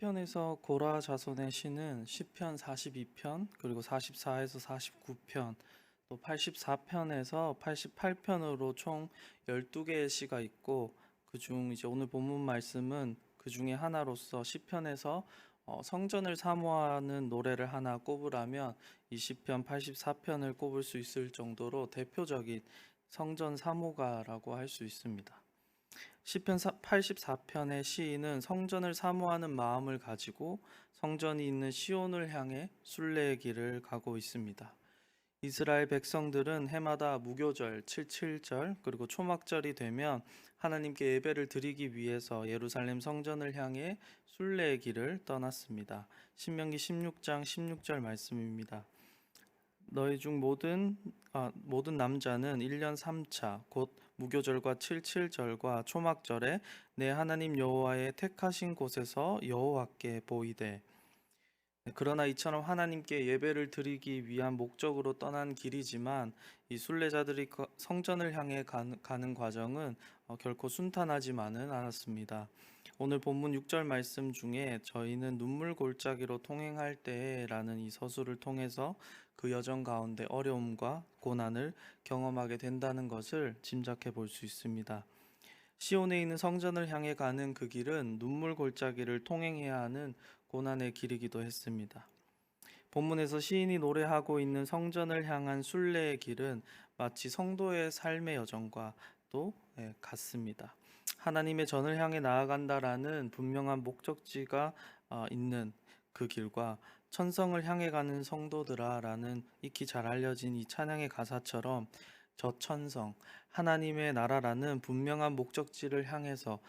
시편에서 고라 자손의 시는 시편 42편, 그리고 44에서 49편, 또 84편에서 88편으로 총 12개의 시가 있고, 그중 이제 오늘 본문 말씀은 그 중에 하나로서 시편에서 성전을 사모하는 노래를 하나 꼽으라면 이 시편 84편을 꼽을 수 있을 정도로 대표적인 성전 사모가라고 할 수 있습니다. 시편 84편의 시인은 성전을 사모하는 마음을 가지고 성전이 있는 시온을 향해 순례의 길을 가고 있습니다. 이스라엘 백성들은 해마다 무교절, 칠칠절, 그리고 초막절이 되면 하나님께 예배를 드리기 위해서 예루살렘 성전을 향해 순례의 길을 떠났습니다. 신명기 16장 16절 말씀입니다. 너희 중 모든 남자는 1년 3차 곧 무교절과 칠칠절과 초막절에 내 하나님 여호와의 택하신 곳에서 여호와께 보이되. 그러나 이처럼 하나님께 예배를 드리기 위한 목적으로 떠난 길이지만 이 순례자들이 성전을 향해 가는 과정은 결코 순탄하지만은 않았습니다. 오늘 본문 6절 말씀 중에 저희는 눈물 골짜기로 통행할 때라는 이 서술을 통해서 그 여정 가운데 어려움과 고난을 경험하게 된다는 것을 짐작해 볼 수 있습니다. 시온에 있는 성전을 향해 가는 그 길은 눈물 골짜기를 통행해야 하는 고난의 길이기도 했습니다. 본문에서 시인이 노래하고 있는 성전을 향한 순례의 길은 마치 성도의 삶의 여정과 또 같습니다. 하나님의 전을 향해 나아간다라는 분명한 목적지가 있는 그 길과 천성을 향해 가는 성도들아라는 익히 잘 알려진 이 찬양의 가사처럼 저 천성, 하나님의 나라라는 분명한 목적지를 향해서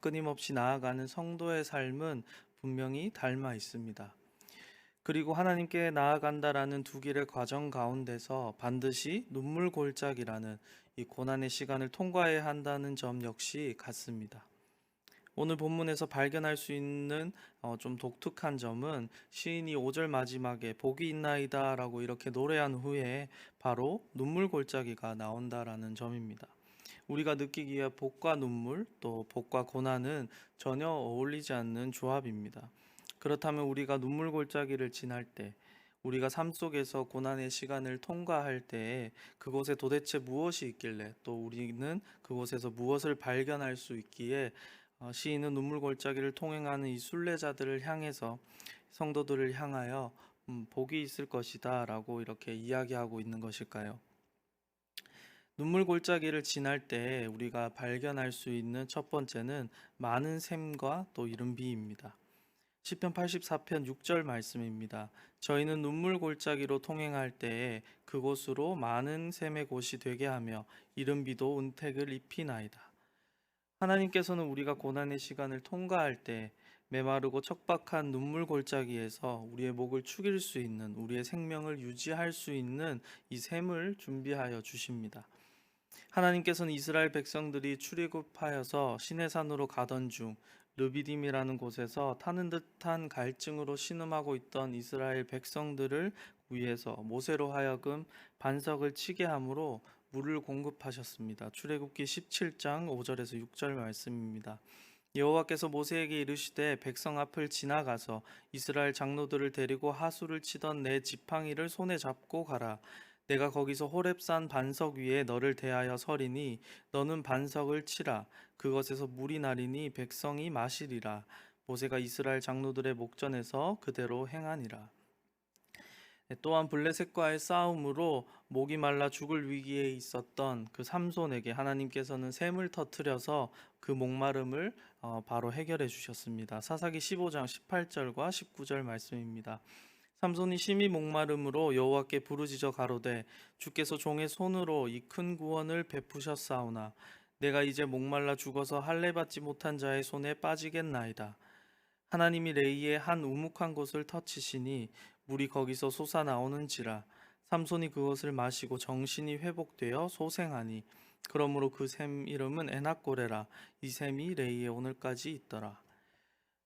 끊임없이 나아가는 성도의 삶은 분명히 닮아 있습니다. 그리고 하나님께 나아간다라는 두 길의 과정 가운데서 반드시 눈물 골짜기라는 이 고난의 시간을 통과해야 한다는 점 역시 같습니다. 오늘 본문에서 발견할 수 있는 좀 독특한 점은 시인이 5절 마지막에 복이 있나이다 라고 이렇게 노래한 후에 바로 눈물 골짜기가 나온다라는 점입니다. 우리가 느끼기에 복과 눈물 또 복과 고난은 전혀 어울리지 않는 조합입니다. 그렇다면 우리가 눈물 골짜기를 지날 때, 우리가 삶 속에서 고난의 시간을 통과할 때 그곳에 도대체 무엇이 있길래 또 우리는 그곳에서 무엇을 발견할 수 있기에 시인은 눈물 골짜기를 통행하는 이 순례자들을 향해서 성도들을 향하여 복이 있을 것이다 라고 이렇게 이야기하고 있는 것일까요? 눈물 골짜기를 지날 때 우리가 발견할 수 있는 첫 번째는 많은 샘과 또 이른비입니다. 시편 84편 6절 말씀입니다. 저희는 눈물 골짜기로 통행할 때에 그곳으로 많은 샘의 곳이 되게 하며 이른비도 은택을 입히나이다. 하나님께서는 우리가 고난의 시간을 통과할 때 메마르고 척박한 눈물 골짜기에서 우리의 목을 축일 수 있는, 우리의 생명을 유지할 수 있는 이 샘을 준비하여 주십니다. 하나님께서는 이스라엘 백성들이 출애굽하여서 시내산으로 가던 중 르비딤이라는 곳에서 타는 듯한 갈증으로 신음하고 있던 이스라엘 백성들을 위해서 모세로 하여금 반석을 치게 함으로 물을 공급하셨습니다. 출애굽기 17장 5절에서 6절 말씀입니다. 여호와께서 모세에게 이르시되 백성 앞을 지나가서 이스라엘 장로들을 데리고 하수를 치던 내 지팡이를 손에 잡고 가라. 내가 거기서 호렙산 반석 위에 너를 대하여 서리니 너는 반석을 치라. 그것에서 물이 나리니 백성이 마시리라. 모세가 이스라엘 장로들의 목전에서 그대로 행하니라. 또한 블레셋과의 싸움으로 목이 말라 죽을 위기에 있었던 그 삼손에게 하나님께서는 샘을 터뜨려서 그 목마름을 바로 해결해 주셨습니다. 사사기 15장 18절과 19절 말씀입니다. 삼손이 심히 목마름으로 여호와께 부르짖어 가로되 주께서 종의 손으로 이 큰 구원을 베푸셨사오나 내가 이제 목말라 죽어서 할례 받지 못한 자의 손에 빠지겠나이다. 하나님이 레이의 한 우묵한 곳을 터치시니 물이 거기서 솟아나오는지라. 삼손이 그것을 마시고 정신이 회복되어 소생하니 그러므로 그 샘 이름은 에낙고레라. 이 샘이 레이에 오늘까지 있더라.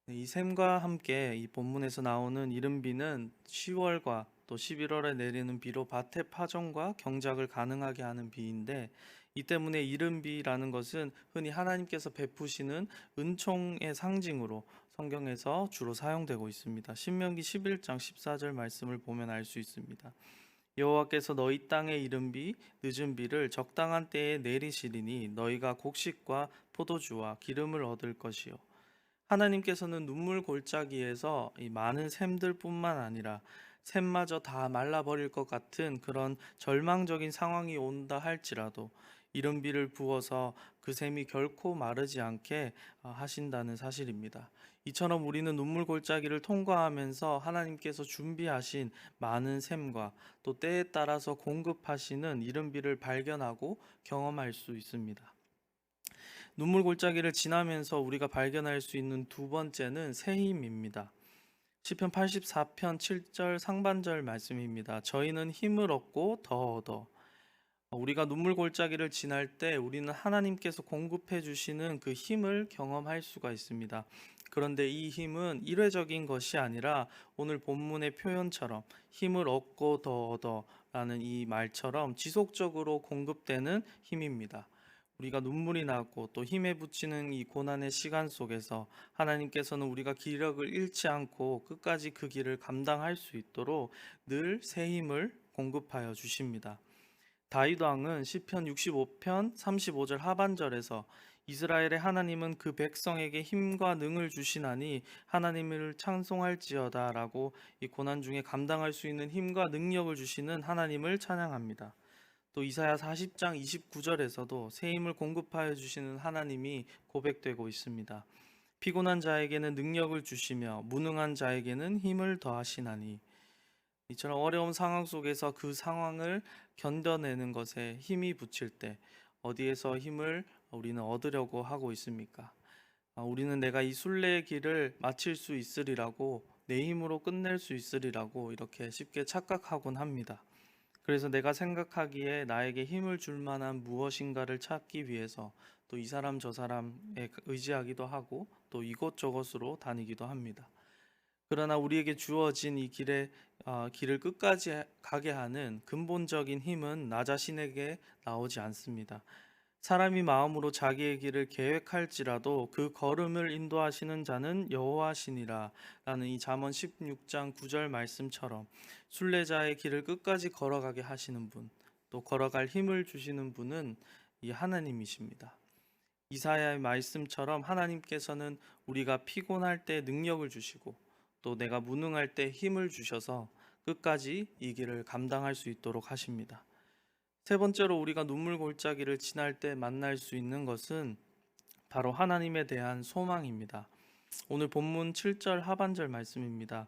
이 샘과 함께 이 본문에서 나오는 이른비는 10월과 또 11월에 내리는 비로 밭의 파종과 경작을 가능하게 하는 비인데, 이 때문에 이른비라는 것은 흔히 하나님께서 베푸시는 은총의 상징으로 성경에서 주로 사용되고 있습니다. 신명기 11장 14절 말씀을 보면 알 수 있습니다. 여호와께서 너희 땅에 이른 비 늦은 비를 적당한 때에 내리시리니 너희가 곡식과 포도주와 기름을 얻을 것이요. 하나님께서는 눈물 골짜기에서 이 많은 샘들뿐만 아니라 샘마저 다 말라버릴 것 같은 그런 절망적인 상황이 온다 할지라도 이른 비를 부어서 그 샘이 결코 마르지 않게 하신다는 사실입니다. 이처럼 우리는 눈물 골짜기를 통과하면서 하나님께서 준비하신 많은 샘과 또 때에 따라서 공급하시는 이른 비를 발견하고 경험할 수 있습니다. 눈물 골짜기를 지나면서 우리가 발견할 수 있는 두 번째는 새 힘입니다. 시편 84편 7절 상반절 말씀입니다. 저희는 힘을 얻고 더 얻어. 우리가 눈물 골짜기를 지날 때 우리는 하나님께서 공급해 주시는 그 힘을 경험할 수가 있습니다. 그런데 이 힘은 일회적인 것이 아니라 오늘 본문의 표현처럼 힘을 얻고 더 얻어라는 이 말처럼 지속적으로 공급되는 힘입니다. 우리가 눈물이 나고 또 힘에 부치는 이 고난의 시간 속에서 하나님께서는 우리가 기력을 잃지 않고 끝까지 그 길을 감당할 수 있도록 늘 새 힘을 공급하여 주십니다. 다윗 왕은 시편 65편 35절 하반절에서 이스라엘의 하나님은 그 백성에게 힘과 능을 주시나니 하나님을 찬송할지어다라고 이 고난 중에 감당할 수 있는 힘과 능력을 주시는 하나님을 찬양합니다. 또 이사야 40장 29절에서도 새 힘을 공급하여 주시는 하나님이 고백되고 있습니다. 피곤한 자에게는 능력을 주시며 무능한 자에게는 힘을 더하시나니. 이처럼 어려운 상황 속에서 그 상황을 견뎌내는 것에 힘이 붙일 때 어디에서 힘을 우리는 얻으려고 하고 있습니까? 우리는 내가 이 순례의 길을 마칠 수 있으리라고, 내 힘으로 끝낼 수 있으리라고 이렇게 쉽게 착각하곤 합니다. 그래서 내가 생각하기에 나에게 힘을 줄 만한 무엇인가를 찾기 위해서 또 이 사람 저 사람에 의지하기도 하고 또 이곳저곳으로 다니기도 합니다. 그러나 우리에게 주어진 이 길을 끝까지 가게 하는 근본적인 힘은 나 자신에게 나오지 않습니다. 사람이 마음으로 자기의 길을 계획할지라도 그 걸음을 인도하시는 자는 여호와시니라 라는 이 잠언 16장 9절 말씀처럼 순례자의 길을 끝까지 걸어가게 하시는 분, 또 걸어갈 힘을 주시는 분은 이 하나님이십니다. 이사야의 말씀처럼 하나님께서는 우리가 피곤할 때 능력을 주시고 또 내가 무능할 때 힘을 주셔서 끝까지 이 길을 감당할 수 있도록 하십니다. 세 번째로 우리가 눈물 골짜기를 지날 때 만날 수 있는 것은 바로 하나님에 대한 소망입니다. 오늘 본문 7절 하반절 말씀입니다.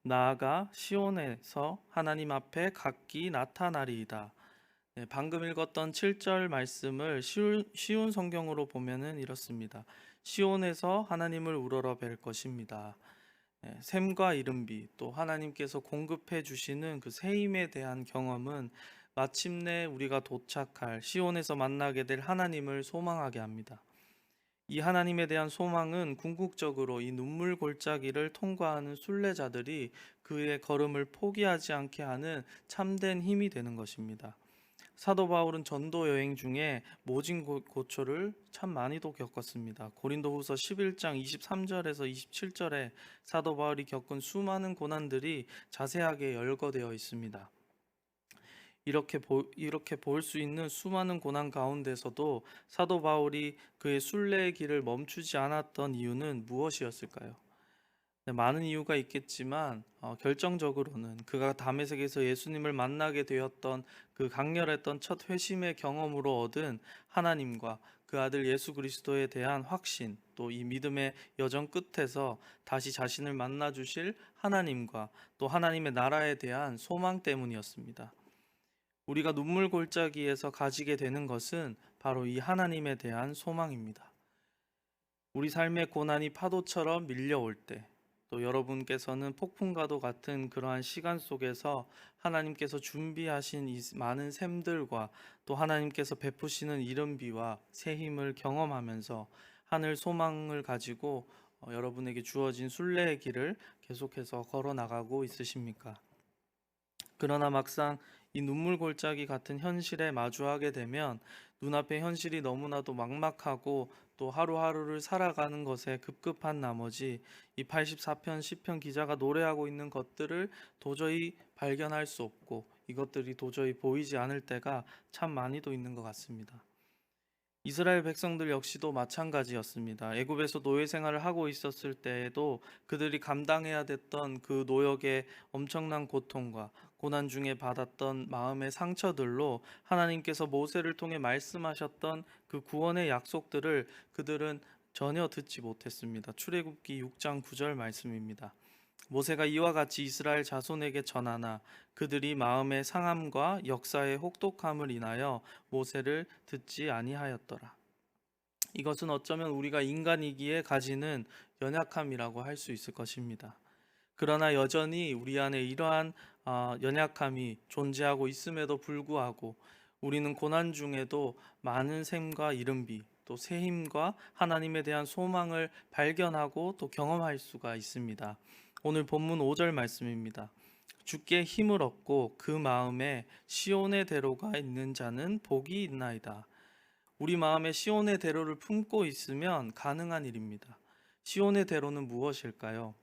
나아가 시온에서 하나님 앞에 각기 나타나리이다. 방금 읽었던 7절 말씀을 쉬운 성경으로 보면은 이렇습니다. 시온에서 하나님을 우러러 뵐 것입니다. 샘과 이른비 또 하나님께서 공급해 주시는 그 새 힘에 대한 경험은 마침내 우리가 도착할 시온에서 만나게 될 하나님을 소망하게 합니다. 이 하나님에 대한 소망은 궁극적으로 이 눈물 골짜기를 통과하는 순례자들이 그의 걸음을 포기하지 않게 하는 참된 힘이 되는 것입니다. 사도 바울은 전도 여행 중에 모진 고초를 참 많이도 겪었습니다. 고린도후서 11장 23절에서 27절에 사도 바울이 겪은 수많은 고난들이 자세하게 열거되어 있습니다. 이렇게 볼 수 있는 수많은 고난 가운데서도 사도 바울이 그의 순례의 길을 멈추지 않았던 이유는 무엇이었을까요? 많은 이유가 있겠지만 결정적으로는 그가 다메섹에서 예수님을 만나게 되었던 그 강렬했던 첫 회심의 경험으로 얻은 하나님과 그 아들 예수 그리스도에 대한 확신, 또 이 믿음의 여정 끝에서 다시 자신을 만나 주실 하나님과 또 하나님의 나라에 대한 소망 때문이었습니다. 우리가 눈물 골짜기에서 가지게 되는 것은 바로 이 하나님에 대한 소망입니다. 우리 삶의 고난이 파도처럼 밀려올 때, 또 여러분께서는 폭풍과도 같은 그러한 시간 속에서 하나님께서 준비하신 이 많은 샘들과 또 하나님께서 베푸시는 이른 비와 새 힘을 경험하면서 하늘 소망을 가지고 여러분에게 주어진 순례의 길을 계속해서 걸어 나가고 있으십니까? 그러나 막상 이 눈물 골짜기 같은 현실에 마주하게 되면 눈앞의 현실이 너무나도 막막하고 또 하루하루를 살아가는 것에 급급한 나머지 이 84편 시편 기자가 노래하고 있는 것들을 도저히 발견할 수 없고 이것들이 도저히 보이지 않을 때가 참 많이도 있는 것 같습니다. 이스라엘 백성들 역시도 마찬가지였습니다. 애굽에서 노예 생활을 하고 있었을 때에도 그들이 감당해야 됐던 그 노역의 엄청난 고통과 고난 중에 받았던 마음의 상처들로 하나님께서 모세를 통해 말씀하셨던 그 구원의 약속들을 그들은 전혀 듣지 못했습니다. 출애굽기 6장 9절 말씀입니다. 모세가 이와 같이 이스라엘 자손에게 전하나 그들이 마음의 상함과 역사의 혹독함을 인하여 모세를 듣지 아니하였더라. 이것은 어쩌면 우리가 인간이기에 가지는 연약함이라고 할 수 있을 것입니다. 그러나 여전히 우리 안에 이러한 연약함이 존재하고 있음에도 불구하고 우리는 고난 중에도 많은 샘과 이른비 또 새 힘과 하나님에 대한 소망을 발견하고 또 경험할 수가 있습니다. 오늘 본문 5절 말씀입니다. 주께 힘을 얻고 그 마음에 시온의 대로가 있는 자는 복이 있나이다. 우리 마음에 시온의 대로를 품고 있으면 가능한 일입니다. 시온의 대로는 무엇일까요?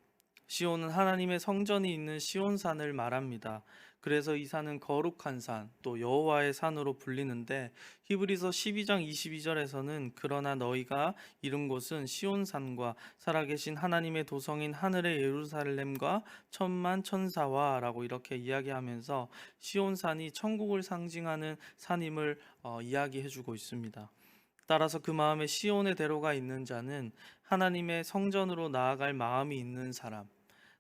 시온은 하나님의 성전이 있는 시온산을 말합니다. 그래서 이 산은 거룩한 산, 또 여호와의 산으로 불리는데 히브리서 12장 22절에서는 그러나 너희가 이른 곳은 시온산과 살아계신 하나님의 도성인 하늘의 예루살렘과 천만 천사와 라고 이렇게 이야기하면서 시온산이 천국을 상징하는 산임을 이야기해주고 있습니다. 따라서 그 마음에 시온의 대로가 있는 자는 하나님의 성전으로 나아갈 마음이 있는 사람,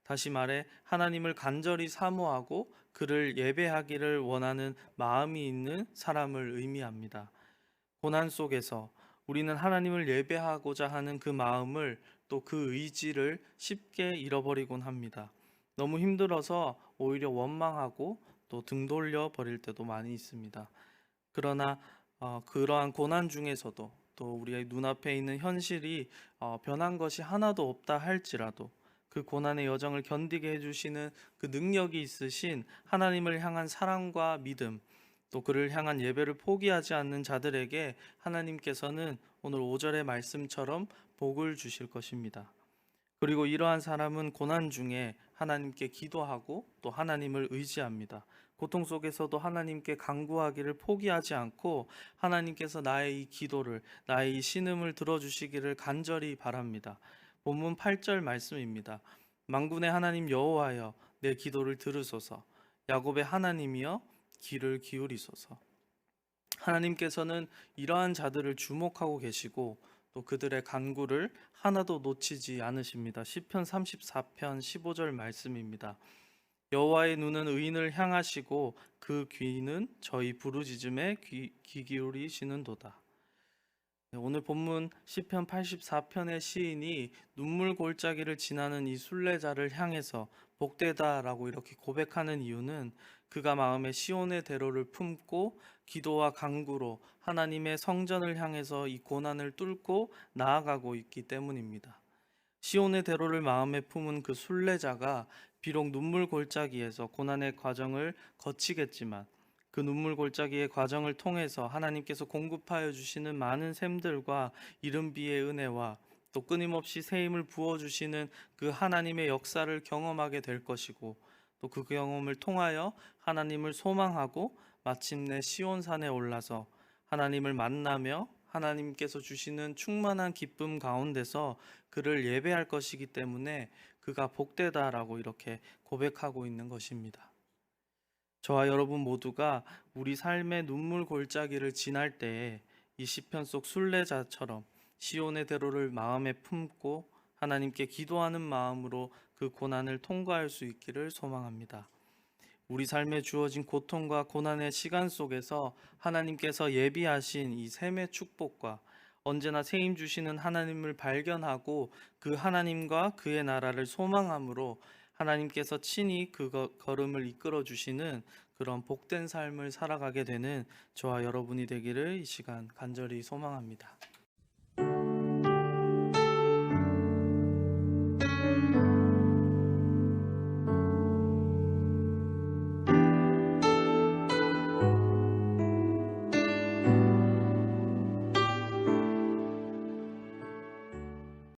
다시 말해 하나님을 간절히 사모하고 그를 예배하기를 원하는 마음이 있는 사람을 의미합니다. 고난 속에서 우리는 하나님을 예배하고자 하는 그 마음을 또 그 의지를 쉽게 잃어버리곤 합니다. 너무 힘들어서 오히려 원망하고 또 등 돌려 버릴 때도 많이 있습니다. 그러나 그러한 고난 중에서도 또 우리의 눈앞에 있는 현실이 변한 것이 하나도 없다 할지라도 그 고난의 여정을 견디게 해주시는 그 능력이 있으신 하나님을 향한 사랑과 믿음, 또 그를 향한 예배를 포기하지 않는 자들에게 하나님께서는 오늘 5절의 말씀처럼 복을 주실 것입니다. 그리고 이러한 사람은 고난 중에 하나님께 기도하고 또 하나님을 의지합니다. 고통 속에서도 하나님께 간구하기를 포기하지 않고 하나님께서 나의 이 기도를, 나의 이 신음을 들어주시기를 간절히 바랍니다. 본문 8절 말씀입니다. 만군의 하나님 여호와여 내 기도를 들으소서. 야곱의 하나님이여 귀를 기울이소서. 하나님께서는 이러한 자들을 주목하고 계시고 또 그들의 간구를 하나도 놓치지 않으십니다. 시편 34편 15절 말씀입니다. 여호와의 눈은 의인을 향하시고 그 귀는 저희 부르짖음에 귀 기울이시는도다. 오늘 본문 시편 84편의 시인이 눈물 골짜기를 지나는 이 순례자를 향해서 복되다라고 이렇게 고백하는 이유는 그가 마음에 시온의 대로를 품고 기도와 간구로 하나님의 성전을 향해서 이 고난을 뚫고 나아가고 있기 때문입니다. 시온의 대로를 마음에 품은 그 순례자가 비록 눈물 골짜기에서 고난의 과정을 거치겠지만 그 눈물 골짜기의 과정을 통해서 하나님께서 공급하여 주시는 많은 샘들과 이른비의 은혜와 또 끊임없이 새 힘을 부어주시는 그 하나님의 역사를 경험하게 될 것이고 또 그 경험을 통하여 하나님을 소망하고 마침내 시온산에 올라서 하나님을 만나며 하나님께서 주시는 충만한 기쁨 가운데서 그를 예배할 것이기 때문에 그가 복되다라고 이렇게 고백하고 있는 것입니다. 저와 여러분 모두가 우리 삶의 눈물 골짜기를 지날 때에 이 시편 속 순례자처럼 시온의 대로를 마음에 품고 하나님께 기도하는 마음으로 그 고난을 통과할 수 있기를 소망합니다. 우리 삶에 주어진 고통과 고난의 시간 속에서 하나님께서 예비하신 이 샘의 축복과 언제나 새 힘 주시는 하나님을 발견하고 그 하나님과 그의 나라를 소망함으로 하나님께서 친히 그 걸음을 이끌어 주시는 그런 복된 삶을 살아가게 되는 저와 여러분이 되기를 이 시간 간절히 소망합니다.